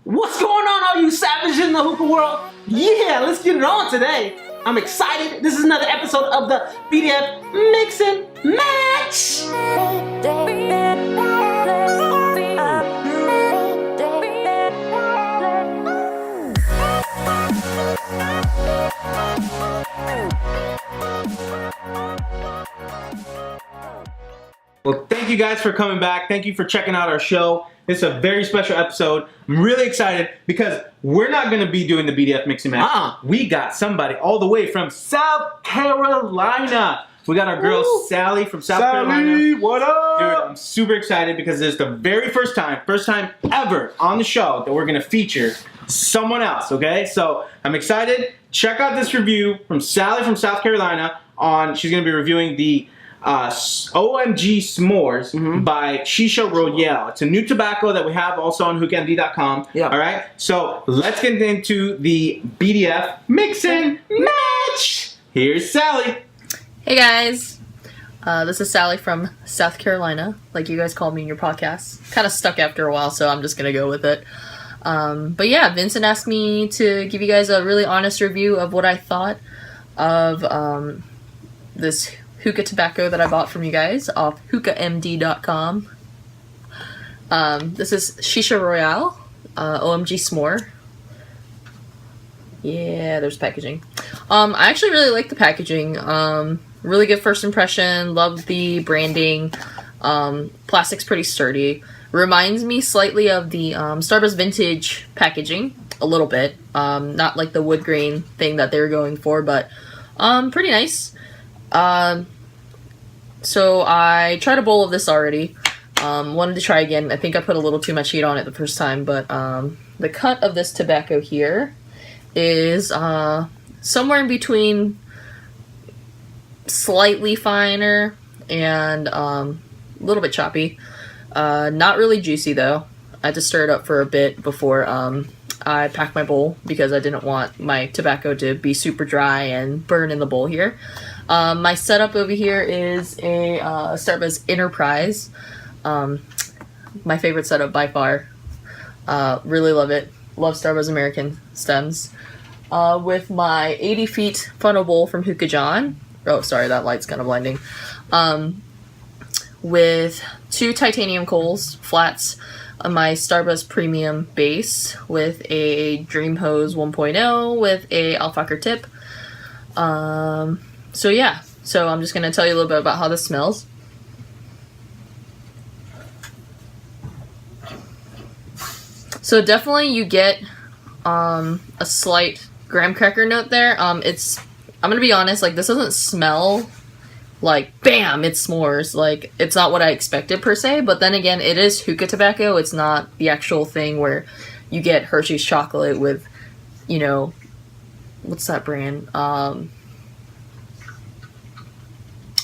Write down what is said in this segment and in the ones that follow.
What's going on, all you savages in the hookah world? Yeah, let's get it on today. I'm excited. This is another episode of the BDF Mix and Match. Well, thank you guys for coming back. Thank you for checking out our show. It's a very special episode. I'm really excited because we're not going to be doing the BDF Mix and Match. We got somebody all the way from South Carolina. We got our girl Sally from South Carolina. What up? Dude, I'm super excited because it's the very first time ever on the show that we're going to feature someone else, okay? So I'm excited. Check out this review from Sally from South Carolina. She's going to be reviewing the OMG S'Mores by Shisha Royale. It's a new tobacco that we have also on hookahmd.com. Yeah. All right. So let's get into the BDF Mix and Match. Here's Sally. Hey guys. This is Sally from South Carolina, like you guys called me in your podcast. Kind of stuck after a while, so I'm just gonna go with it. But yeah, Vincent asked me to give you guys a really honest review of what I thought of this hookah tobacco that I bought from you guys off hookahmd.com. This is Shisha Royale OMG S'Mores. Yeah, there's packaging. I actually really like the packaging. Really good first impression. Love the branding. Plastic's pretty sturdy. Reminds me slightly of the Starbucks vintage packaging. A little bit. Not like the wood grain thing that they were going for, but pretty nice. So I tried a bowl of this already. Wanted to try again. I think I put a little too much heat on it the first time, but the cut of this tobacco here is somewhere in between slightly finer and a little bit choppy. Not really juicy though. I had to stir it up for a bit before I packed my bowl because I didn't want my tobacco to be super dry and burn in the bowl here. My setup over here is a Starbucks Enterprise. My favorite setup by far. Really love it. Love Starbucks American stems. With my 80 feet funnel bowl from Hookah John. Oh, sorry, that light's kind of blinding. With 2 titanium coals, flats. My Starbucks Premium base with a Dream Hose 1.0 with a Alpaca tip. So yeah, so I'm just going to tell you a little bit about how this smells. So definitely you get a slight graham cracker note there. I'm going to be honest, like this doesn't smell like bam, it's s'mores. Like it's not what I expected per se, but then again, it is hookah tobacco. It's not the actual thing where you get Hershey's chocolate with, you know, what's that brand?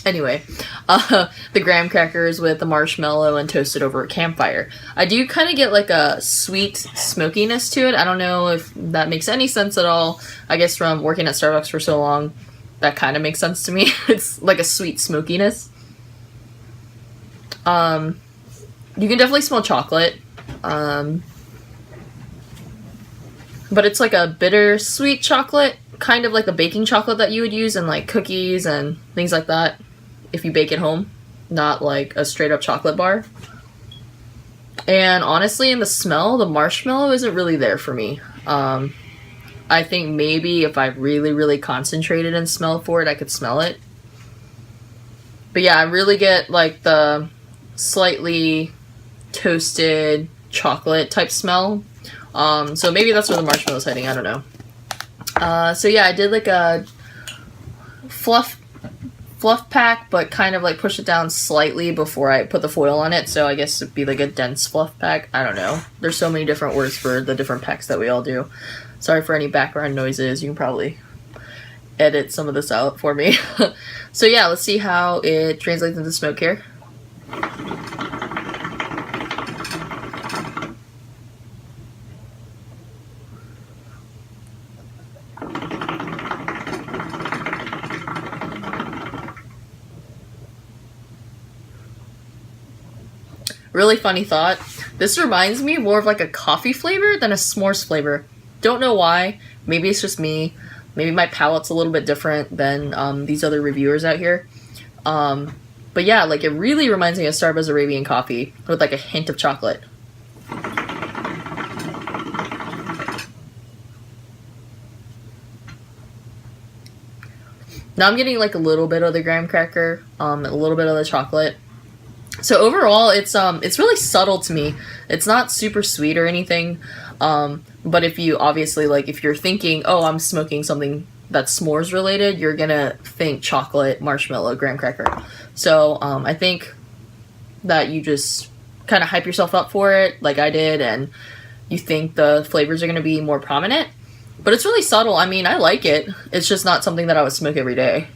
Anyway, the graham crackers with the marshmallow and toasted over a campfire. I do kind of get like a sweet smokiness to it. I don't know if that makes any sense at all. I guess from working at Starbucks for so long, that kind of makes sense to me. It's like a sweet smokiness. You can definitely smell chocolate. But it's like a bittersweet chocolate, kind of like a baking chocolate that you would use in like cookies and things like that if you bake at home, not like a straight up chocolate bar. And honestly, in the smell, the marshmallow isn't really there for me. I think maybe if I really, really concentrated and smelled for it, I could smell it. But yeah, I really get like the slightly toasted chocolate type smell. So maybe that's where the marshmallow's heading, I don't know. So yeah, I did like a fluff pack, but kind of like push it down slightly before I put the foil on it. So I guess it'd be like a dense fluff pack. I don't know. There's so many different words for the different packs that we all do. Sorry for any background noises. You can probably edit some of this out for me. So yeah, let's see how it translates into smoke here. Really funny thought. This reminds me more of like a coffee flavor than a s'mores flavor. Don't know why. Maybe it's just me. Maybe my palate's a little bit different than these other reviewers out here. But yeah, like it really reminds me of Starbucks Arabian coffee with like a hint of chocolate. Now I'm getting like a little bit of the graham cracker, a little bit of the chocolate. So overall, it's really subtle to me. It's not super sweet or anything. But if you obviously like, if you're thinking, oh, I'm smoking something that's s'mores related, you're gonna think chocolate, marshmallow, graham cracker. So I think that you just kind of hype yourself up for it, like I did, and you think the flavors are gonna be more prominent. But it's really subtle. I mean, I like it. It's just not something that I would smoke every day.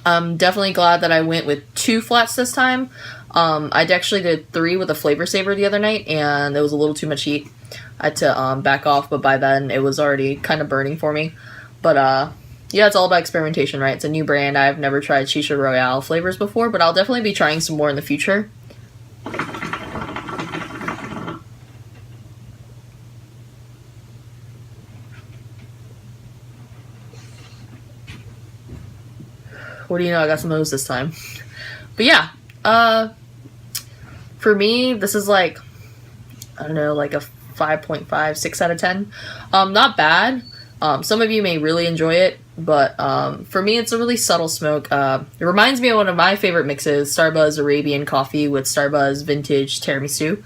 I'm definitely glad that I went with 2 flats this time. I actually did 3 with a flavor saver the other night, and it was a little too much heat. I had to back off, but by then it was already kind of burning for me. But yeah, it's all about experimentation, right? It's a new brand. I've never tried Shisha Royale flavors before, but I'll definitely be trying some more in the future. What do you know? I got some O's this time. But yeah, for me, this is like, I don't know, like a 5.5, 6 out of 10. Not bad. Some of you may really enjoy it, but for me, it's a really subtle smoke. It reminds me of one of my favorite mixes, Starbucks Arabian coffee with Starbucks vintage tiramisu. You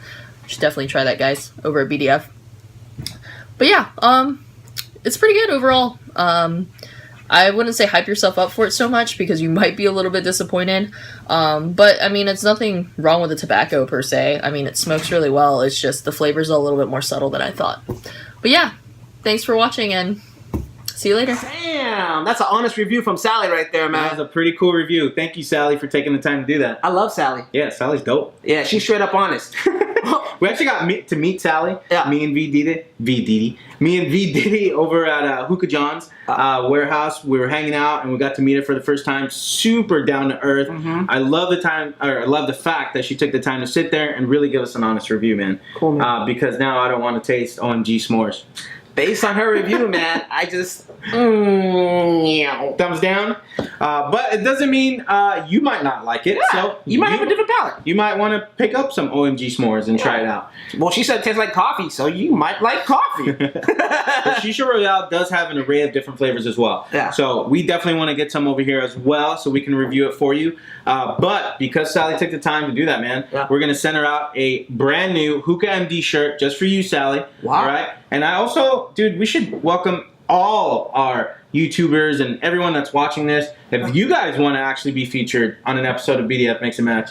should definitely try that, guys, over at BDF. But yeah, it's pretty good overall. I wouldn't say hype yourself up for it so much because you might be a little bit disappointed. But, I mean, it's nothing wrong with the tobacco per se. I mean, it smokes really well. It's just the flavor's a little bit more subtle than I thought. But yeah, thanks for watching and see you later. Damn, that's an honest review from Sally right there, man. That was a pretty cool review. Thank you, Sally, for taking the time to do that. I love Sally. Yeah, Sally's dope. Yeah, she's straight up honest. We actually got to meet Sally. Yeah. Me and V did it over at Hookah John's warehouse. We were hanging out and we got to meet her for the first time. Super down to earth. I love I love the fact that she took the time to sit there and really give us an honest review, man. Cool, man. Because now I don't want to taste OMG S'Mores. Based on her review, man, I just thumbs down. But it doesn't mean you might not like it. Yeah, So you might have a different palate. You might want to pick up some OMG S'Mores and try it out. Well, she said it tastes like coffee, so you might like coffee. But Shisha Royale does have an array of different flavors as well. Yeah. So we definitely want to get some over here as well so we can review it for you. But because Sally took the time to do that, man, we're going to send her out a brand new Hookah MD shirt just for you, Sally. Wow. All right? And I also, dude, we should welcome all our YouTubers and everyone that's watching this. If you guys want to actually be featured on an episode of BDF Mix and Match,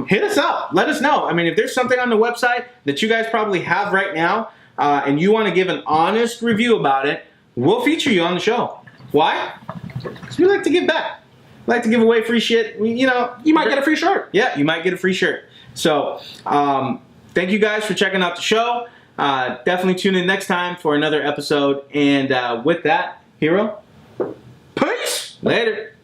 hit us up. Let us know. I mean, if there's something on the website that you guys probably have right now and you want to give an honest review about it, we'll feature you on the show. Why? Because we like to give back. We like to give away free shit. You might get a free shirt. Yeah, you might get a free shirt. So, thank you guys for checking out the show. Definitely tune in next time for another episode. And with that, Hero, peace. Later.